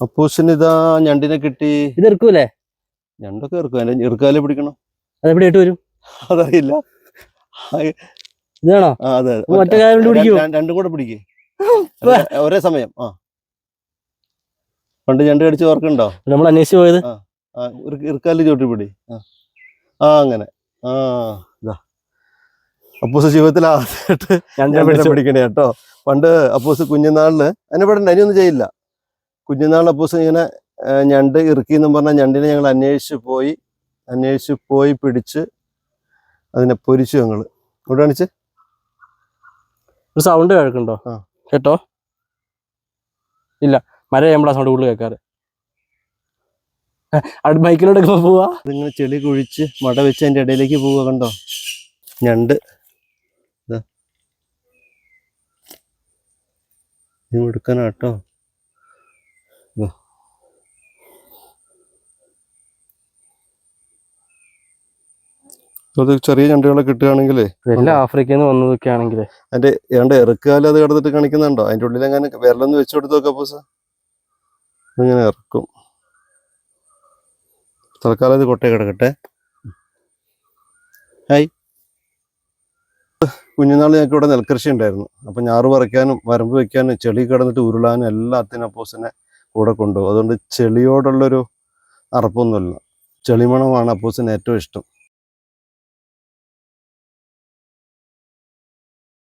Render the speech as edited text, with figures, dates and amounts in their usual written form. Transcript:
അപ്പൂസിന് ഇതാ ഞണ്ടിനെ കിട്ടി. ഇത് ഇറക്കൂലേ? ഞണ്ടൊക്കെ ഇറക്കും. അതിന്റെ ഇറുക്കാലെ പിടിക്കണം. അതെവിടെ ഇട്ട് വരും അതറിയില്ല. ഇതാണോ? അതെ, ഒറ്റ കാര്യം പിടിക്കൂ. രണ്ടും കൂടെ പിടിക്കേ ഒരേ സമയം. പണ്ട് ഞണ്ട് കടിച്ച് ഓർക്കുന്നുണ്ടോ? നമ്മൾ അന്വേഷിച്ച് പോയത്. ഇറുക്കാല് ചോട്ടി പിടി. അങ്ങനെ. ഇതാ അപ്പൂസ് ജീവിതത്തിൽ ആദ്യമായിട്ട് ഞണ്ടിനെ പിടിക്കണേ കേട്ടോ. പണ്ട് അപ്പൂസ് കുഞ്ഞുനാളില് അതിനെ പെടണ്ട, അതിനൊന്നും ചെയ്യില്ല. കുഞ്ഞുനാളിൽ അപ്പൂസ് ഇങ്ങനെ ഞണ്ട് ഇറുക്കിയെന്നും പറഞ്ഞാൽ ഞണ്ടിനെ ഞങ്ങൾ അന്വേഷിച്ച് പോയി പിടിച്ച് അതിനെ പൊരിച്ചു. ഞങ്ങൾ ഇവിടെ കാണിച്ച് ഒരു സൗണ്ട് കേൾക്കുന്നുണ്ടോ? കേട്ടോ? ഇല്ല, മര നമ്മളാ സൗണ്ട് കൂടുതൽ കേൾക്കാറ്. ബൈക്കിലോട്ടൊക്കെ പോവാ. അതിങ്ങനെ ചെളി കുഴിച്ച് മട വെച്ച് അതിൻ്റെ ഇടയിലേക്ക് പോവുക. കണ്ടോ ഞണ്ട്? ഇത് എടുക്കാനാട്ടോ. അത് ചെറിയ ഞണ്ടുകളെ കിട്ടുകയാണെങ്കിലേ, എല്ലാം ആഫ്രിക്കയിൽ നിന്ന് വന്നതൊക്കെ ആണെങ്കിലേ അതിന്റെ ഏണ്ട ഇറക്കാലും അത് കിടന്നിട്ട് കാണിക്കുന്നുണ്ടോ? അതിന്റെ ഉള്ളിൽ എങ്ങനെ വിരലൊന്ന് വെച്ചു കൊടുത്തു നോക്കാം അപ്പൂസ. ഇങ്ങനെ ഇറക്കും. തൽക്കാലം ഇത് കൊട്ടേ കിടക്കട്ടെ. കുഞ്ഞുനാൾ ഞങ്ങൾക്ക് ഇവിടെ നെൽകൃഷി ഉണ്ടായിരുന്നു. അപ്പം ഞാറ് പറിക്കാനും വരമ്പ് വെക്കാനും ചെളി കിടന്നിട്ട് ഉരുളാനും എല്ലാത്തിനും അപ്പൂസിനെ കൂടെ കൊണ്ടുപോകും. അതുകൊണ്ട് ചെളിയോടുള്ളൊരു അറപ്പൊന്നുമില്ല. ചെളിമണമാണ് അപ്പൂസിന് ഏറ്റവും ഇഷ്ടം.